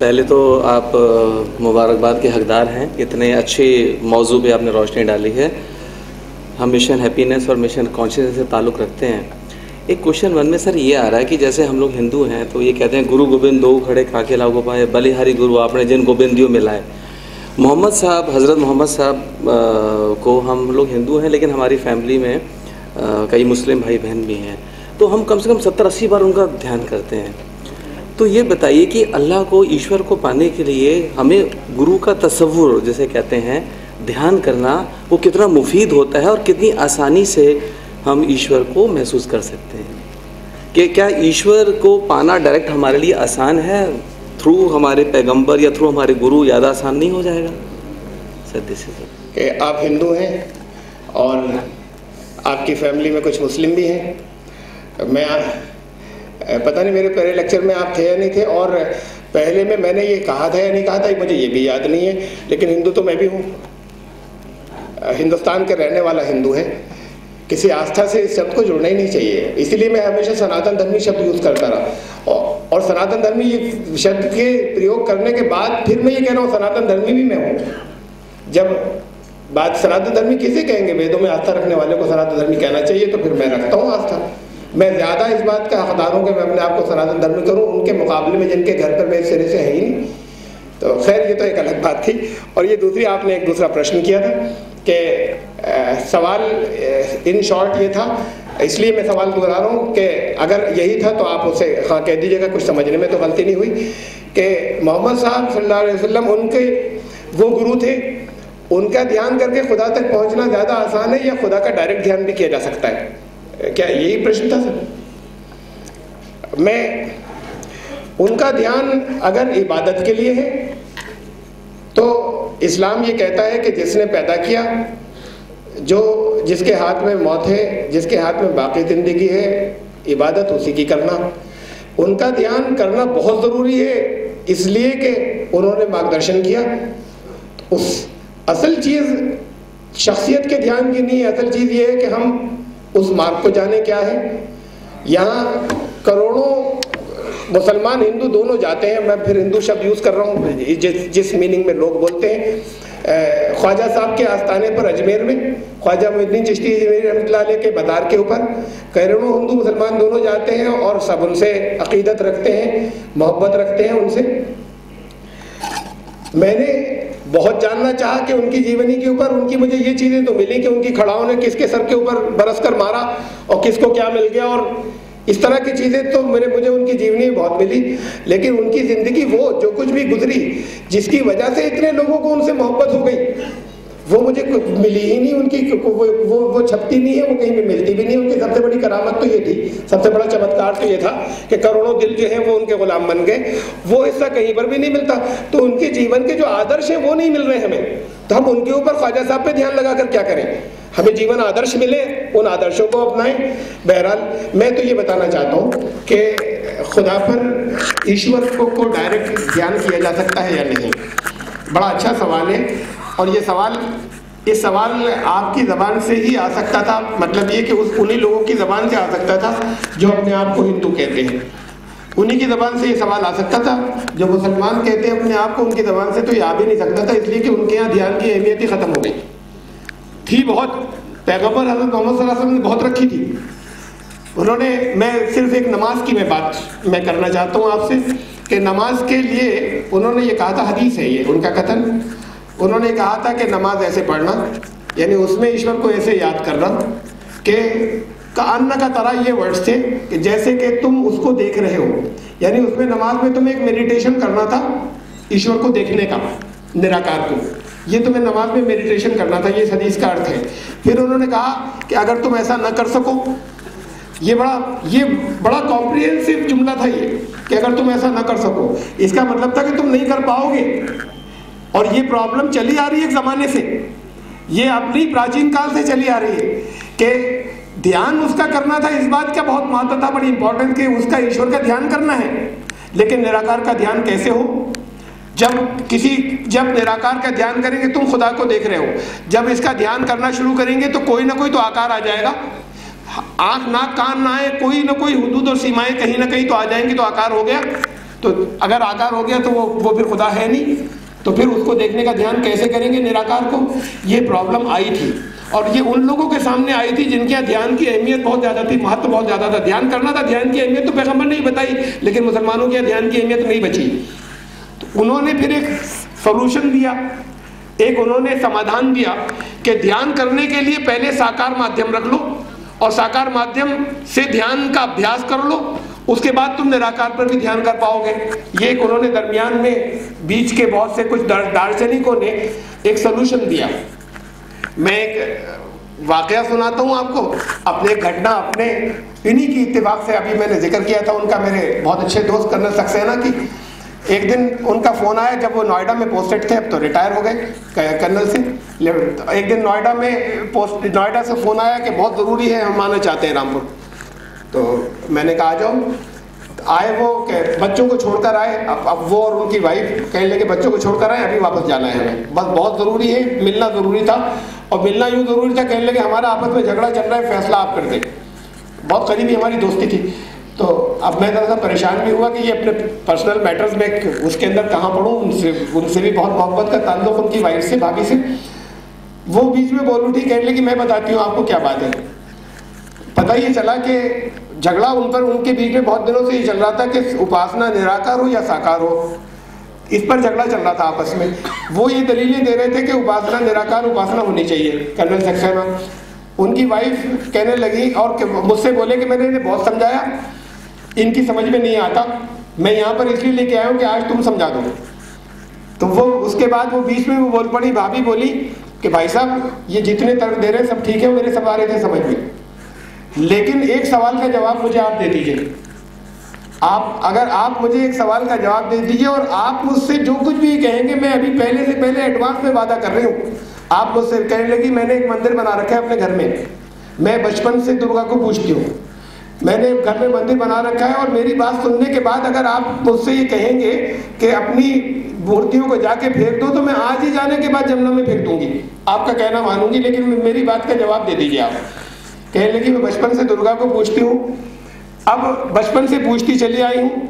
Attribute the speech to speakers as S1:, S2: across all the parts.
S1: पहले तो आप मुबारकबाद के हकदार हैं, इतने अच्छे मौजू पे आपने रोशनी डाली है। हम मिशन हैप्पीनेस और मिशन कॉन्शियसनेस से ताल्लुक़ रखते हैं। एक क्वेश्चन मन में सर ये आ रहा है कि जैसे हम लोग हिंदू हैं तो ये कहते हैं गुरु गोविंद दो खड़े काके लागो पाए, बलिहारी गुरु आपने जिन गोविंदियों मिलाए। मोहम्मद साहब, हज़रत मोहम्मद साहब को हम लोग हिंदू हैं लेकिन हमारी फैमिली में कई मुस्लिम भाई बहन भी हैं, तो हम कम से कम 70-80 बार उनका ध्यान करते हैं। तो ये बताइए कि अल्लाह को, ईश्वर को पाने के लिए हमें गुरु का तसव्वुर जिसे कहते हैं ध्यान करना, वो कितना मुफीद होता है और कितनी आसानी से हम ईश्वर को महसूस कर सकते हैं? कि क्या ईश्वर को पाना डायरेक्ट हमारे लिए आसान है? थ्रू हमारे पैगंबर या थ्रू हमारे गुरु ज़्यादा आसान नहीं हो जाएगा? सर दिस इज
S2: कि आप हिंदू हैं और आपकी फैमिली में कुछ मुस्लिम भी हैं। मैं पता नहीं मेरे पहले लेक्चर में आप थे या नहीं थे, और पहले में मैंने ये कहा था या नहीं कहा था मुझे ये भी याद नहीं है, लेकिन हिंदू तो मैं भी हूँ। हिंदुस्तान के रहने वाला हिंदू है। किसी आस्था से इस शब्द को जुड़ना ही नहीं चाहिए, इसलिए मैं हमेशा सनातन धर्मी शब्द यूज़ करता रहा। और सनातन धर्मी ये शब्द के प्रयोग करने के बाद फिर मैं ये कह रहा हूँ सनातन धर्मी भी मैं हूँ। जब बात सनातन धर्मी किसे कहेंगे? वेदों में आस्था रखने वाले को सनातन धर्मी कहना चाहिए, तो फिर मैं रखता हूँ आस्था। मैं ज़्यादा इस बात का हकदार हूँ कि मैं अपने आप को सनातन धर्मी करूँ उनके मुकाबले में जिनके घर पर मेरे सिरे से है ही नहीं। तो खैर ये तो एक अलग बात थी। और ये दूसरी, आपने एक दूसरा प्रश्न किया था कि सवाल इन शॉर्ट ये था, इसलिए मैं सवाल दोहरा रहा हूँ कि अगर यही था तो आप उसे हाँ कह दीजिएगा, कुछ समझने में तो गलती नहीं हुई। कि मोहम्मद साहब सल्लल्लाहु अलैहि वसल्लम उनके वो गुरु थे, उनका ध्यान करके खुदा तक पहुँचना ज़्यादा आसान है या खुदा का डायरेक्ट ध्यान भी किया जा सकता है? क्या यही प्रश्न था सर? मैं उनका ध्यान अगर इबादत के लिए है तो इस्लाम ये कहता है कि जिसने पैदा किया, जो जिसके हाथ में मौत है, जिसके हाथ में बाकी ज़िंदगी है, इबादत उसी की करना। उनका ध्यान करना बहुत ज़रूरी है इसलिए कि उन्होंने मार्गदर्शन किया। उस असल चीज़ शख्सियत के ध्यान की नहीं है, असल चीज़ ये है कि हम उस मार्ग को जाने क्या है। यहाँ करोड़ों मुसलमान हिंदू दोनों जाते हैं, मैं फिर हिंदू शब्द यूज़ कर रहा हूँ जिस मीनिंग में लोग बोलते हैं। ख्वाजा साहब के आस्थाने पर अजमेर में, ख्वाजा मुइनुद्दीन चिश्ती अजमेरी रहमतुल्लाह अलैह के बाजार के ऊपर करोड़ों हिंदू मुसलमान दोनों जाते हैं और सब उनसे अकीदत रखते हैं, मोहब्बत रखते हैं उनसे। मैंने बहुत जानना चाहा कि उनकी जीवनी के ऊपर, उनकी मुझे ये चीज़ें तो मिली कि उनकी खड़ाओं ने किसके सर के ऊपर बरस कर मारा और किसको क्या मिल गया, और इस तरह की चीज़ें तो मुझे उनकी जीवनी में बहुत मिली। लेकिन उनकी ज़िंदगी, वो जो कुछ भी गुजरी, जिसकी वजह से इतने लोगों को उनसे मोहब्बत हो गई, वो मुझे मिली ही नहीं। उनकी वो छपती नहीं है, वो कहीं भी मिलती भी नहीं। उनकी सबसे बड़ी करामत तो ये थी, सबसे बड़ा चमत्कार तो ये था कि करोड़ों दिल जो हैं वो उनके गुलाम बन गए। वो हिस्सा कहीं पर भी नहीं मिलता। तो उनके जीवन के जो आदर्श हैं वो नहीं मिल रहे हमें, तो हम उनके ऊपर ख्वाजा साहब पे ध्यान लगा कर क्या करें? हमें जीवन आदर्श मिले, उन आदर्शों को अपनाएं। बहरहाल मैं तो ये बताना चाहता हूँ कि खुदा पर, ईश्वर को डायरेक्ट ध्यान किया जा सकता है या नहीं। बड़ा अच्छा सवाल है, और ये सवाल, इस सवाल आपकी ज़बान से ही आ सकता था। मतलब ये कि उन्हीं लोगों की ज़बान से आ सकता था जो अपने आप को हिंदू कहते हैं, उन्हीं की ज़बान से ये सवाल आ सकता था। जो मुसलमान कहते हैं अपने आप को, उनकी ज़बान से तो ये आ भी नहीं सकता था, इसलिए कि उनके यहाँ ध्यान की अहमियत ही ख़त्म हो गई थी। बहुत पैगंबर हज़रत मोहम्मद सल्लल्लाहु अलैहि वसल्लम ने बहुत रखी थी उन्होंने। मैं सिर्फ एक नमाज की बात मैं करना चाहता हूँ आपसे कि नमाज के लिए उन्होंने ये कहा था, हदीस है ये उनका कथन, उन्होंने कहा था कि नमाज ऐसे पढ़ना, यानी उसमें ईश्वर को ऐसे याद करना कि अन्ना का तरह ये वर्ड्स थे कि जैसे कि तुम उसको देख रहे हो, यानी उसमें नमाज में तुम्हें एक मेडिटेशन करना था ईश्वर को देखने का, निराकार को। ये तुम्हें नमाज में मेडिटेशन करना था, ये इस हदीस का अर्थ है। फिर उन्होंने कहा कि अगर तुम ऐसा न कर सको, ये बड़ा कॉम्प्रिहेंसिव जुमला था ये, कि अगर तुम ऐसा न कर सको, इसका मतलब था कि तुम नहीं कर पाओगे। और ये प्रॉब्लम चली आ रही है एक ज़माने से, ये अपनी प्राचीन काल से चली आ रही है कि ध्यान उसका करना था, इस बात का बहुत महत्व था, बड़ी इंपॉर्टेंट, कि उसका ईश्वर का ध्यान करना है। लेकिन निराकार का ध्यान कैसे हो? जब निराकार का ध्यान करेंगे, तुम खुदा को देख रहे हो, जब इसका ध्यान करना शुरू करेंगे तो कोई ना कोई तो आकार आ जाएगा। आँख नाक कान ना आए, कोई ना कोई हुदूद और सीमाएं कहीं ना कहीं तो आ जाएंगी, तो आकार हो गया। तो अगर आकार हो गया तो वो फिर खुदा है नहीं, तो फिर उसको देखने का ध्यान कैसे करेंगे निराकार को? ये प्रॉब्लम आई थी, और ये उन लोगों के सामने आई थी जिनके यहाँ ध्यान की अहमियत बहुत ज़्यादा थी, महत्व बहुत ज़्यादा था, ध्यान करना था। ध्यान की अहमियत तो पैगंबर ने ही बताई, लेकिन मुसलमानों के यहाँ ध्यान की अहमियत नहीं बची। तो उन्होंने फिर एक सॉल्यूशन दिया, एक उन्होंने समाधान दिया कि ध्यान करने के लिए पहले साकार माध्यम रख लो, और साकार माध्यम से ध्यान का अभ्यास कर लो, उसके बाद तुम निराकार पर भी ध्यान कर पाओगे। ये एक उन्होंने दरमियान में बीच के बहुत से कुछ दार्शनिकों ने एक सलूशन दिया। मैं एक वाकया सुनाता हूँ आपको, अपने एक घटना अपने इन्हीं की इत्तेफाक से, अभी मैंने जिक्र किया था उनका, मेरे बहुत अच्छे दोस्त कर्नल सक्सेना की। एक दिन उनका फ़ोन आया, जब वो नोएडा में पोस्टेड थे, अब तो रिटायर हो गए कर्नल से। एक दिन नोएडा से फ़ोन आया कि बहुत ज़रूरी है, हम आना चाहते हैं रामपुर। तो मैंने कहा आ जाओ। आए वो कि बच्चों को छोड़कर आए, अब वो और उनकी वाइफ कहने लगे बच्चों को छोड़कर आए, अभी वापस जाना है हमें, बस बहुत ज़रूरी है, मिलना ज़रूरी था। और मिलना यूँ ज़रूरी था, कहने लगे हमारा आपस में झगड़ा चल रहा है, फैसला आप कर दें। बहुत करीबी हमारी दोस्ती थी। तो अब मैं ज़रा सा परेशान भी हुआ कि ये अपने पर्सनल मैटर्स में उसके अंदर कहाँ पढ़ूँ। उनसे भी बहुत मोहब्बत का ताल्लुक़, उनकी वाइफ से, भाभी से। वो बीच में बोल उठी, कहने लगी मैं बताती हूँ आपको क्या बात है। पता ये चला कि झगड़ा उन पर, उनके बीच में बहुत दिनों से ये चल रहा था कि उपासना निराकार हो या साकार हो, इस पर झगड़ा चल रहा था आपस में। वो ये दलीलें दे रहे थे कि उपासना निराकार उपासना होनी चाहिए, कर्नल सक्सेना। उनकी वाइफ कहने लगी और मुझसे बोले कि मैंने इन्हें बहुत समझाया, इनकी समझ में नहीं आता, मैं यहाँ पर इसलिए लेके आया हूँ कि आज तुम समझा दो। तो वो उसके बाद वो बीच में वो बोल पड़ी, भाभी बोली कि भाई साहब ये जितने तर्क दे रहे हैं सब ठीक है, मेरे सब आ रहे थे समझ में, लेकिन एक सवाल का जवाब मुझे आप दे दीजिए। अगर आप मुझे एक सवाल का जवाब दे दीजिए और आप मुझसे जो कुछ भी कहेंगे, मैं अभी पहले से पहले एडवांस में वादा कर रही हूँ। आप मुझसे कहने लगी मैंने एक मंदिर बना रखा है अपने घर में, मैं बचपन से दुर्गा को पूजती हूँ, मैंने घर में मंदिर बना रखा है, और मेरी बात सुनने के बाद अगर आप मुझसे ये कहेंगे कि अपनी मूर्तियों को जाके फेंक दो, तो मैं आज ही जाने के बाद जमुना में फेंक दूंगी, आपका कहना मानूंगी, लेकिन मेरी बात का जवाब दे दीजिए आप। कहने लगी मैं बचपन से दुर्गा को पूजती हूँ, अब बचपन से पूजती चली आई हूँ,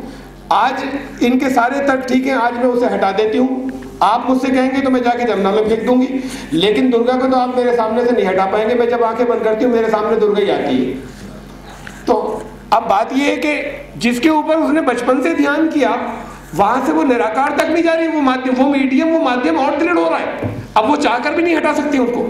S2: आज इनके सारे तर्क ठीक हैं, आज मैं उसे हटा देती हूँ, आप मुझसे कहेंगे तो मैं जाके जमुना में फेंक दूंगी, लेकिन दुर्गा को तो आप मेरे सामने से नहीं हटा पाएंगे, मैं जब आंखें बंद करती हूँ मेरे सामने दुर्गा ही आती है। तो अब बात यह है कि जिसके ऊपर उसने बचपन से ध्यान किया, वहां से वो निराकार तक नहीं जा रही, वो माध्यम, वो मीडियम, वो माध्यम और दृढ़ हो रहा है, अब वो चाहकर भी नहीं हटा सकती उनको।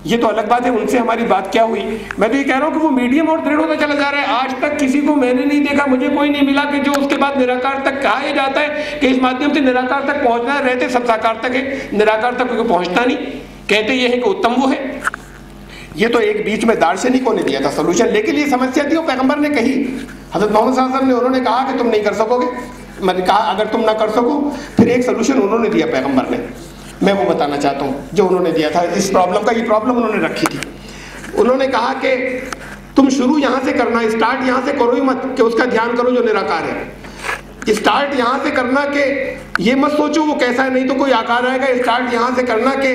S2: ये तो अलग बात है, उनसे हमारी बात क्या हुई। मैं तो ये कह रहा हूँ कि वो मीडियम और दृढ़ होता चला जा रहा है। आज तक किसी को मैंने नहीं देखा, मुझे कोई नहीं मिला कि जो उसके बाद निराकार तक कहा यह जाता है कि इस माध्यम से निराकार तक पहुंचना है, रहते सब साकार तक है, निराकार तक कोई पहुंचता नहीं, कहते ये है कि उत्तम वो है। ये तो एक बीच में दार्शनिकों ने दिया था सोल्यूशन, लेकिन ये समस्या थी वो पैगंबर ने कही, हजरत मोहम्मद सल्लल्लाहु अलैहि वसल्लम ने, उन्होंने कहा कि तुम नहीं कर सकोगे। मैंने कहा अगर तुम ना कर सको, फिर एक सोल्यूशन उन्होंने दिया पैगंबर ने, मैं वो बताना चाहता हूँ जो उन्होंने दिया था इस प्रॉब्लम का। ये प्रॉब्लम उन्होंने रखी थी, उन्होंने कहा कि तुम शुरू यहाँ से करना, स्टार्ट यहाँ से करो ही मत कि उसका ध्यान करो जो निराकार है, स्टार्ट यहाँ से करना कि ये मत सोचो वो कैसा है नहीं तो कोई आकार आएगा, स्टार्ट यहाँ से करना कि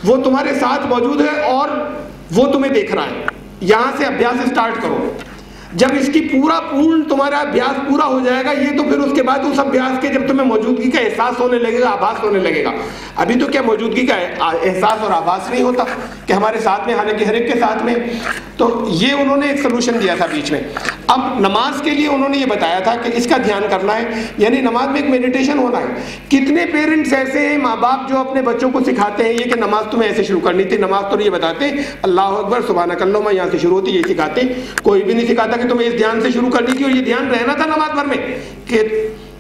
S2: वो तुम्हारे साथ मौजूद है और वो तुम्हें देख रहा है, यहाँ से अभ्यास स्टार्ट करो। जब इसकी पूर्ण तुम्हारा अभ्यास पूरा हो जाएगा ये, तो फिर उसके बाद उस अभ्यास के जब तुम्हें मौजूदगी का एहसास होने लगेगा, आभास होने लगेगा। अभी तो क्या मौजूदगी का एहसास और आभास नहीं होता कि हमारे साथ में, हालांकि हर एक के साथ में। तो ये उन्होंने एक सोल्यूशन दिया था बीच में। अब नमाज के लिए उन्होंने ये बताया था कि इसका ध्यान करना है, यानी नमाज में एक मेडिटेशन होना है। कितने पेरेंट्स ऐसे हैं, माँ बाप, जो अपने बच्चों को सिखाते हैं ये कि नमाज तुम्हें ऐसे शुरू करनी थी। नमाज तो ये बताते हैं अल्लाह अकबर सुबहानक अल्लाहुम्मा, यहाँ से शुरू होती, ये सिखाते। कोई भी नहीं सिखाता कि तुम्हें इस ध्यान से शुरू करनी थी, और ये ध्यान रहना था नमाज भर में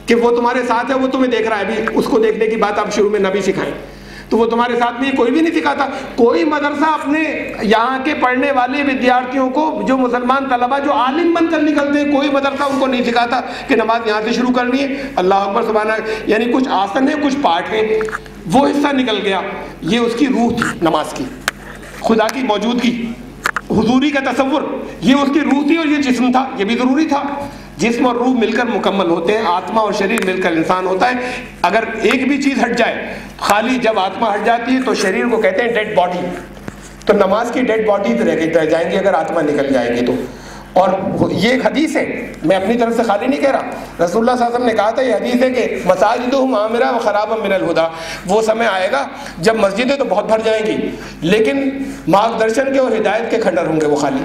S2: कि वो तुम्हारे साथ है, वो तुम्हें देख रहा है। अभी उसको देखने की बात आप शुरू में नबी सिखाएं, तो वो तुम्हारे साथ में, कोई भी नहीं सिखाता। कोई मदरसा अपने यहाँ के पढ़ने वाले विद्यार्थियों को, जो मुसलमान तलबा जो आलिम बनकर निकलते हैं, कोई मदरसा उनको नहीं सिखाता कि नमाज यहाँ से शुरू करनी है, अल्लाह अकबर सुबहाना, यानी कुछ आसन है, कुछ पाठ है, वो हिस्सा निकल गया। ये उसकी रूह थी नमाज की, खुदा की मौजूदगी, हुजूरी का तसव्वुर, ये उसकी रूह थी। और ये जिस्म था, ये भी ज़रूरी था। जिस्म और रूह मिलकर मुकम्मल होते हैं, आत्मा और शरीर मिलकर इंसान होता है। अगर एक भी चीज़ हट जाए, खाली जब आत्मा हट जाती है तो शरीर को कहते हैं डेड बॉडी। तो नमाज की डेड बॉडी रह जाएंगी अगर आत्मा निकल जाएगी तो। और ये एक हदीस है, मैं अपनी तरफ से खाली नहीं कह रहा। रसूलुल्लाह सल्लल्लाहु अलैहि वसल्लम ने कहा था, ये हदीस है कि मसाजिदुहुम आमिरा व खराबम मिनल हुदा, वो समय आएगा जब मस्जिदें तो बहुत भर जाएंगी लेकिन मार्गदर्शन के और हिदायत के खंडर होंगे वो खाली।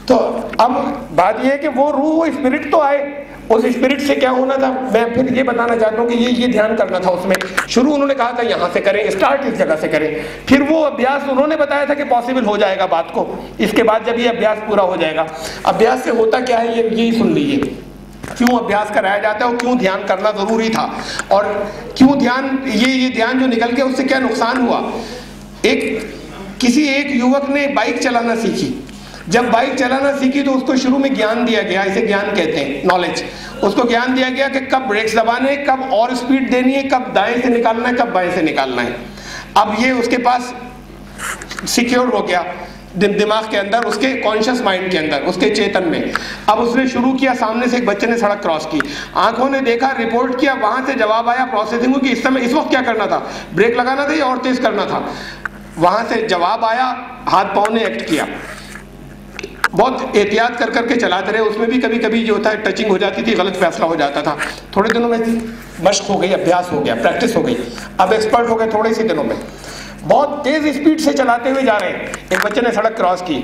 S2: तो अब बात यह है कि वो रूह, वो स्पिरिट तो आए, उस स्पिरिट से क्या होना था, मैं फिर ये बताना चाहता हूँ कि ये ध्यान करना था उसमें। शुरू उन्होंने कहा था यहाँ से करें, स्टार्ट इस जगह से करें, फिर वो अभ्यास उन्होंने बताया था कि पॉसिबल हो जाएगा बात को। इसके बाद जब ये अभ्यास पूरा हो जाएगा, अभ्यास से होता क्या है यही सुन लीजिए, क्यों अभ्यास कराया जाता है और क्यों ध्यान करना जरूरी था, और क्यों ध्यान, ये ध्यान जो निकल गया उससे क्या नुकसान हुआ। किसी एक युवक ने बाइक चलाना सीखी, जब बाइक चलाना सीखी तो उसको शुरू में ज्ञान दिया गया, इसे ज्ञान कहते हैं, नॉलेज। उसको ज्ञान दिया गया कि कब ब्रेक्स दबाने, कब और स्पीड देनी है, कब दाएं से निकालना है, कब बाएं से निकालना है। अब ये उसके पास सिक्योर हो गया दिमाग के अंदर, उसके कॉन्शियस माइंड के अंदर, उसके चेतन में। अब उसने शुरू किया, सामने से एक बच्चे ने सड़क क्रॉस की, आंखों ने देखा, रिपोर्ट किया, वहां से जवाब आया, प्रोसेसिंग हुई कि इस वक्त क्या करना था, ब्रेक लगाना था या और तेज करना था। वहां से जवाब आया, हाथ पांव ने एक्ट किया, बहुत एहतियात कर करके चलाते रहे। उसमें भी कभी कभी जो होता है टचिंग हो जाती थी, गलत फैसला हो जाता था। थोड़े दिनों में मशक हो गई, अभ्यास हो गया, प्रैक्टिस हो गई, अब एक्सपर्ट हो गए थोड़े से दिनों में। बहुत तेज स्पीड से चलाते हुए जा रहे हैं, एक बच्चे ने सड़क क्रॉस की,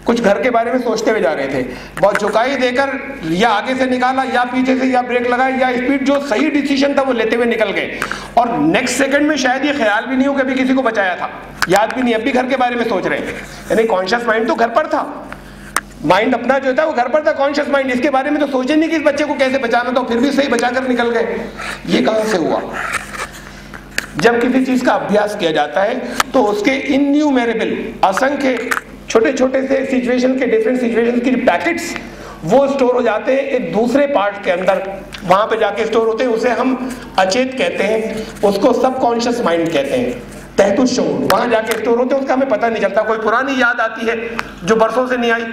S2: कुछ घर के बारे में सोचते हुए जा रहे थे, बहुत झुकाई देकर या आगे से निकाला या पीछे से, या ब्रेक लगाया, या स्पीड जो सही डिसीजन था वो लेते हुए निकल गए। और नेक्स्ट सेकंड में शायद ये ख्याल भी नहीं हो कि अभी किसी को बचाया था, याद भी नहीं, अब भी घर के बारे में सोच रहे हैं। यानी कॉन्शियस माइंड तो घर पर था, माइंड अपना जो था वो घर पर था, कॉन्शियस माइंड इसके बारे में तो सोचे नहीं कि इस बच्चे को कैसे बचाना था, फिर भी सही बचाकर निकल गए। ये कहां से हुआ? जब किसी चीज का अभ्यास किया जाता है तो उसके इनन्यूमेरेबल, असंख्य छोटे छोटे से सिचुएशन के, डिफरेंट सिचुएशन की पैकेट्स वो स्टोर हो जाते हैं एक दूसरे पार्ट के अंदर, वहां पे जाके स्टोर होते हैं। उसे हम अचेत कहते हैं, उसको सबकॉन्शियस माइंड कहते हैं, तहतुल शऊर, वहां जाके स्टोर होते हैं, उसका हमें पता नहीं चलता। कोई पुरानी याद आती है जो बरसों से नहीं आई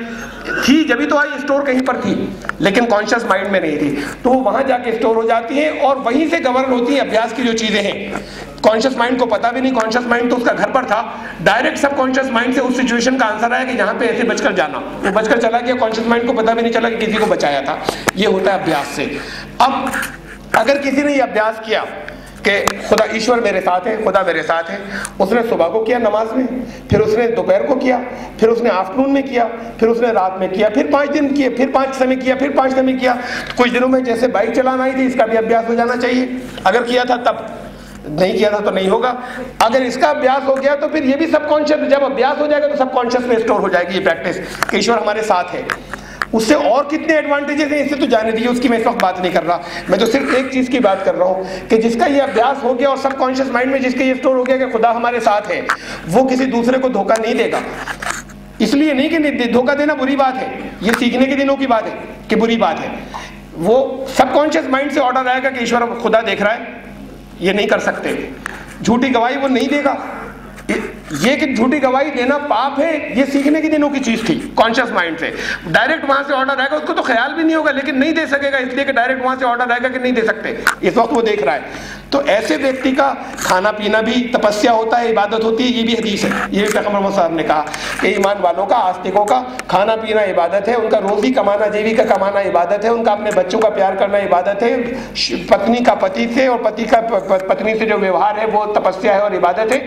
S2: थी, जब भी तो आई, स्टोर कहीं पर थी लेकिन कॉन्शियस माइंड में नहीं थी, तो वो वहां जाके स्टोर हो जाती है और वहीं से गवर्न होती है अभ्यास की जो चीजें हैं। कॉन्शियस माइंड को पता भी नहीं, कॉन्शियस माइंड तो उसका घर पर था, डायरेक्ट सब कॉन्शियस माइंड से उस सिचुएशन का आंसर आया कि यहाँ पे ऐसे बचकर जाना, वो बचकर चला गया, कॉन्शियस माइंड को पता भी नहीं चला कि किसी को बचाया था। ये होता है अभ्यास से। अब अगर किसी ने ये अभ्यास किया कि खुदा ईश्वर मेरे साथ है, खुदा मेरे साथ है, उसने सुबह को किया नमाज में, फिर उसने दोपहर को किया, फिर उसने आफ्टरनून में किया, फिर उसने रात में किया, फिर 5 दिन किए, फिर 5 समय किया, फिर 5 समय किया, कुछ दिनों में जैसे बाइक चलाना आई थी, इसका भी अभ्यास हो जाना चाहिए। अगर किया था तब, नहीं किया था तो नहीं होगा। अगर इसका अभ्यास हो गया तो फिर ये भी सबकॉन्शियस, जब अभ्यास हो जाएगा तो सबकॉन्शियस में स्टोर हो जाएगी ये प्रैक्टिस कि ईश्वर हमारे साथ है। उससे और कितने एडवांटेजेस हैं इससे तो जाने दीजिए, उसकी मैं इस वक्त बात नहीं कर रहा। मैं तो सिर्फ एक चीज की बात कर रहा हूं कि जिसका ये अभ्यास हो गया और सबकॉन्शियस माइंड में जिसके ये स्टोर हो गया कि खुदा हमारे साथ है, वो किसी दूसरे को धोखा नहीं देगा। इसलिए नहीं कि धोखा देना बुरी बात है, ये सीखने के दिनों की बात है कि बुरी बात है। वो सबकॉन्शियस माइंड से ऑर्डर आएगा कि ईश्वर खुदा देख रहा है, ये नहीं कर सकते। झूठी गवाही वो नहीं देगा। ये कि झूठी गवाही देना पाप है, ये सीखने के दिनों की चीज थी। कॉन्शियस माइंड से डायरेक्ट वहां से ऑर्डर आएगा, उसको तो ख्याल भी नहीं होगा लेकिन नहीं दे सकेगा, इसलिए कि डायरेक्ट वहां से ऑर्डर आएगा कि नहीं दे सकते, इस वक्त वो देख रहा है। तो ऐसे व्यक्ति का खाना पीना भी तपस्या होता है, इबादत होती है। ये भी हदीस है, ये भी पैगंबर मोहम्मद साहब ने कहा कि ईमान वालों का, आस्तिकों का खाना पीना इबादत है, उनका रोजी कमाना, जीविका कमाना इबादत है, उनका अपने बच्चों का प्यार करना इबादत है, पत्नी का पति से और पति का पत्नी से जो व्यवहार है वो तपस्या है और इबादत है।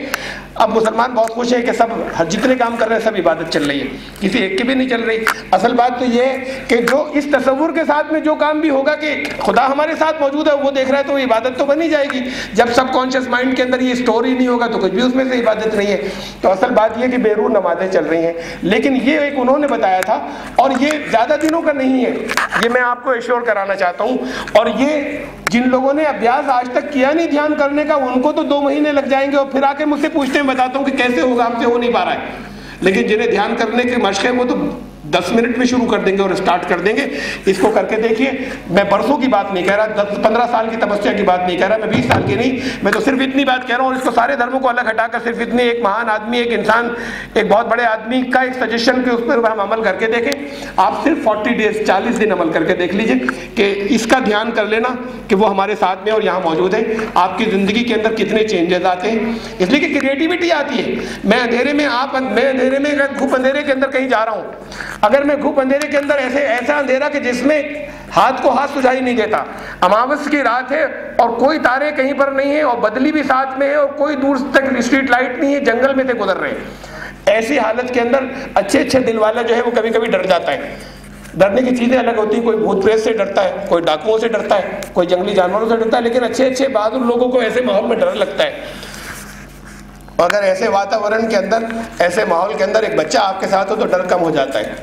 S2: अब मुसलमान बहुत खुश है कि सब जितने काम कर रहे हैं सब इबादत चल रही है, किसी एक की भी नहीं चल रही। असल बात तो ये है कि जो इस तसव्वुर के साथ में जो काम भी होगा कि खुदा हमारे साथ मौजूद है, वो देख रहा है, तो इबादत तो बनी जाएगी। जब सबकॉन्शियस माइंड के अंदर ये स्टोर ही नहीं होगा तो कुछ भी उसमें से इबादत नहीं है। तो असल बात ये कि बेरून नमाजें चल रही हैं, लेकिन ये एक उन्होंने बताया था और ये ज्यादा दिनों का नहीं है, ये मैं आपको एश्योर कराना चाहता हूँ। और ये जिन लोगों ने अभ्यास आज तक किया नहीं ध्यान करने का, उनको तो 2 महीने लग जाएंगे और फिर आके मुझसे पूछते हैं, बताता हूँ कि कैसे होगा, हमसे हो नहीं पा रहा है। लेकिन जिन्हें ध्यान करने की मशक है वो तो 10 मिनट में शुरू कर देंगे और स्टार्ट कर देंगे। इसको करके देखिए। मैं बरसों की बात नहीं कह रहा, 10-15 साल की तपस्या की बात नहीं कह रहा, मैं 20 साल की नहीं, मैं तो सिर्फ इतनी बात कह रहा हूँ। और इसको सारे धर्मों को अलग हटाकर सिर्फ इतने, एक महान आदमी, एक इंसान, एक बहुत बड़े आदमी का एक सजेशन के उस पर हम अमल करके देखें। आप सिर्फ 40 डेज 40 दिन अमल करके देख लीजिए कि इसका ध्यान कर लेना कि वो हमारे साथ में और यहाँ मौजूद है। आपकी जिंदगी के अंदर कितने चेंजेस आते हैं, इसलिए कि क्रिएटिविटी आती है। मैं अंधेरे में, मैं अंधेरे में धूप अंधेरे के अंदर कहीं जा रहा हूँ, अगर मैं घुप अंधेरे के अंदर ऐसा अंधेरा कि जिसमें हाथ को हाथ सुझाई नहीं देता, अमावस की रात है और कोई तारे कहीं पर नहीं है और बदली भी साथ में है और कोई दूर तक स्ट्रीट लाइट नहीं है, जंगल में से गुजर रहे हैं, ऐसी हालत के अंदर अच्छे अच्छे दिल वाला जो है वो कभी कभी डर जाता है। डरने की चीज़ें अलग होती हैं, कोई भूत प्रेत से डरता है, कोई डाकुओं से डरता है, कोई जंगली जानवरों से डरता है, लेकिन अच्छे अच्छे बहादुर लोगों को ऐसे माहौल में डर लगता है। अगर ऐसे वातावरण के अंदर, ऐसे माहौल के अंदर एक बच्चा आपके साथ हो तो डर कम हो जाता है।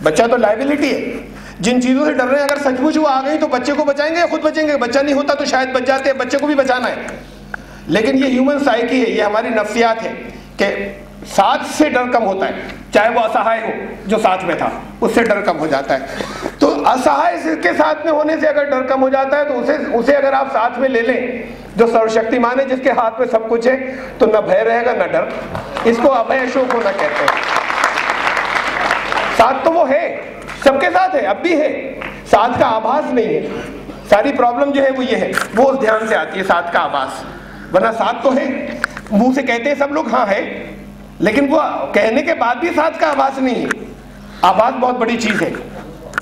S2: बच्चा तो लायबिलिटी है। जिन चीज़ों से डर रहे हैं अगर सचमुच वो आ गई तो बच्चे को बचाएंगे या खुद बचेंगे? बच्चा नहीं होता तो शायद बच जाते हैं, बच्चे को भी बचाना है। लेकिन ये ह्यूमन साइकी है, ये हमारी नफ्सियात है कि साथ से डर कम होता है, चाहे वो असहाय हो जो साथ में था, उससे डर कम हो जाता है। तो असहाय के साथ में होने से अगर डर कम हो जाता है तो उसे अगर आप साथ में ले लें, जो सर्वशक्तिमान है, जिसके हाथ में सब कुछ है, तो न भय रहेगा न डर। इसको अभय शोक होना कहते हैं। साथ तो वो है, सबके साथ है, अब भी है, साथ का आभास नहीं है। सारी प्रॉब्लम जो है वो ये है, वो उस ध्यान से आती है, साथ का आभास। वरना साथ तो है, मुंह से कहते हैं सब लोग हाँ है, लेकिन वो कहने के बाद भी साथ का आभास नहीं है। आभास बहुत बड़ी चीज है।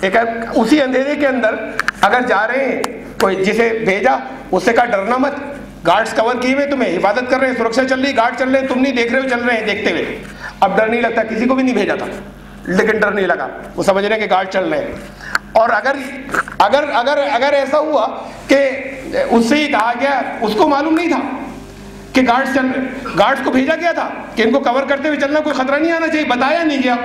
S2: एक उसी अंधेरे के अंदर अगर जा रहे हैं, कोई जिसे भेजा उससे कहा डरना मत, गार्ड्स कवर किए हुए तुम्हें हिफाजत कर रहे हैं, सुरक्षा चल रही, गार्ड चल रहे हैं, तुम नहीं देख रहे हो, चल रहे हैं देखते हुए। अब डर नहीं लगता, किसी को भी नहीं भेजा था लेकिन डर नहीं लगा, वो समझ रहे हैं कि गार्ड चल रहे हैं। और अगर ऐसा हुआ कि उससे ही कहा गया, उसको मालूम नहीं था कि गार्ड्स चल रहे, गार्ड्स को भेजा गया था कि इनको कवर करते हुए चलना, कोई खतरा नहीं आना चाहिए, बताया नहीं गया,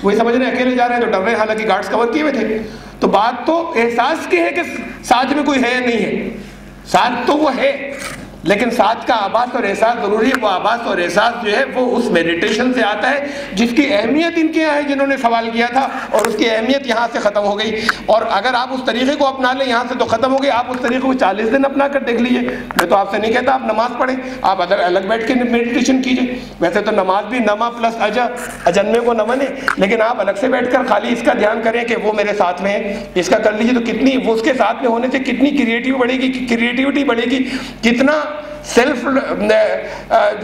S2: वही समझ रहे अकेले जा रहे हैं तो डर रहे हैं, हालांकि गार्ड्स कवर किए हुए थे। तो बात तो एहसास की है कि साथ में कोई है या नहीं है, साथ तो वो है, लेकिन साथ का आभास और एहसास जरूरी है। वो आभास और एहसास जो है वो उस मेडिटेशन से आता है, जिसकी अहमियत इनके यहाँ है जिन्होंने सवाल किया था, और उसकी अहमियत यहाँ से ख़त्म हो गई। और अगर आप उस तरीके को अपना लें, यहाँ से तो ख़त्म हो गई, आप उस तरीके को 40 दिन अपना कर देख लीजिए। मैं तो आपसे नहीं कहता आप नमाज पढ़ें, आप अगर अलग बैठ के मेडिटेशन कीजिए। वैसे तो नमाज भी नमा प्लस अजन्मे को नमन है, लेकिन आप अलग से बैठ कर खाली इसका ध्यान करें कि वो मेरे साथ में है, इसका कर लीजिए। तो कितनी वो उसके साथ में होने से कितनी क्रिएटिविटी बढ़ेगी, कितना सेल्फ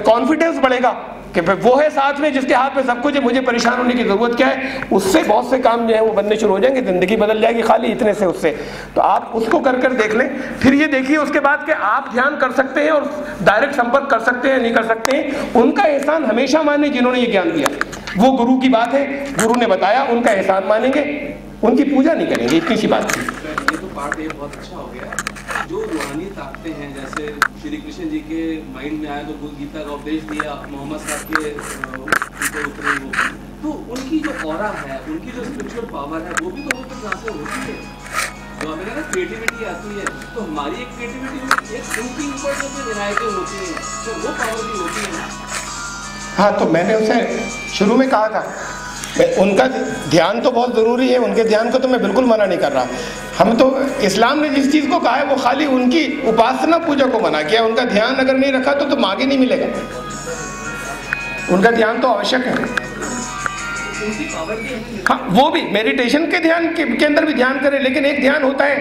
S2: कॉन्फिडेंस बढ़ेगा कि वो है साथ में जिसके हाथ में सब कुछ है, मुझे परेशान होने की जरूरत क्या है। उससे बहुत से काम जो है वो बनने शुरू हो जाएंगे, जिंदगी बदल जाएगी खाली इतने से उससे। तो आप उसको कर कर देख लें, फिर ये देखिए उसके बाद कि आप ध्यान कर सकते हैं और डायरेक्ट संपर्क कर सकते हैं नहीं कर सकते हैं। उनका एहसान हमेशा माने जिन्होंने ये ज्ञान दिया, वो गुरु की बात है, गुरु ने बताया, उनका एहसान मानेंगे, उनकी पूजा नहीं करेंगे, इतनी सी बात थी।
S1: ये तो पार्ट ये बहुत अच्छा हो गया। जो रूहानी ताकतें हैं, जैसे श्री कृष्ण जी के माइंड में आया तो बुद्ध गीता का उपदेश दिया, मोहम्मद साहब के ऊपर उतरे वो, तो उनकी जो ऑरा है, उनकी जो स्पिरिचुअल पावर है, वो भी तो ऊपर कहाँ से होती है। जो हमें ना क्रिएटिविटी आती है, तो हमारी एक क्रिएटिविटी में एक उनकी ऊपर जो विनायकें होती हैं, तो वो पावर भी होती है ना।
S2: हाँ, तो मैंने उसे शुरू में कहा था, उनका ध्यान तो बहुत ज़रूरी है, उनके ध्यान को तो मैं बिल्कुल मना नहीं कर रहा। हम तो इस्लाम ने जिस चीज़ को कहा है वो खाली उनकी उपासना पूजा को मना किया। उनका ध्यान अगर नहीं रखा तो मांगे नहीं मिलेगा। उनका ध्यान तो आवश्यक है। हाँ, वो भी मेडिटेशन के ध्यान के अंदर भी ध्यान करें, लेकिन एक ध्यान होता है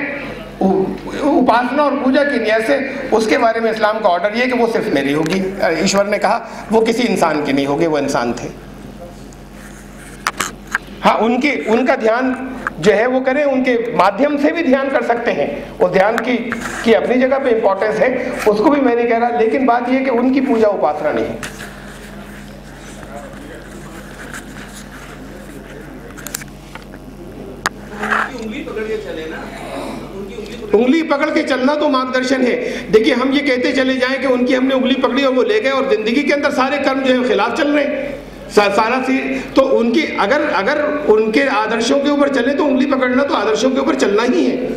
S2: उपासना और पूजा की न्याय से, उसके बारे में इस्लाम का ऑर्डर ये है कि वो सिर्फ मेरी होगी। ईश्वर ने कहा वो किसी इंसान की नहीं होगी, वो इंसान थे। हाँ, उनका ध्यान जो है वो करें, उनके माध्यम से भी ध्यान कर सकते हैं। उस ध्यान की अपनी जगह पे इंपॉर्टेंस है, उसको भी मैं नहीं कह रहा, लेकिन बात यह कि उनकी पूजा उपासना नहीं है। उंगली पकड़ के चलना तो मार्गदर्शन है। देखिए, हम ये कहते चले जाएं कि उनकी हमने उंगली पकड़ी और वो ले गए, और जिंदगी के अंदर सारे कर्म जो है खिलाफ चल रहे हैं, सारा तो उनकी अगर उनके आदर्शों के ऊपर चले तो उंगली पकड़ना तो आदर्शों के ऊपर चलना ही है।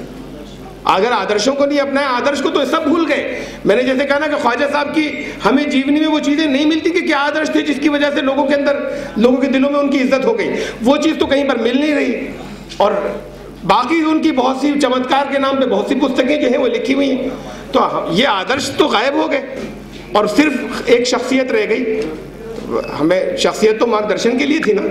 S2: अगर आदर्शों को नहीं अपनाया, आदर्श को तो सब भूल गए। मैंने जैसे कहा ना कि ख्वाजा साहब की हमें जीवनी में वो चीज़ें नहीं मिलती कि क्या आदर्श थे जिसकी वजह से लोगों के दिलों में उनकी इज्जत हो गई। वो चीज़ तो कहीं पर मिल नहीं रही। और बाकी उनकी बहुत सी चमत्कार के नाम पे बहुत सी पुस्तकें जो है वो लिखी हुई हैं। तो ये आदर्श तो गायब हो गए और सिर्फ एक शख्सियत रह गई। हमें शख्सियत तो मार्गदर्शन के लिए थी ना।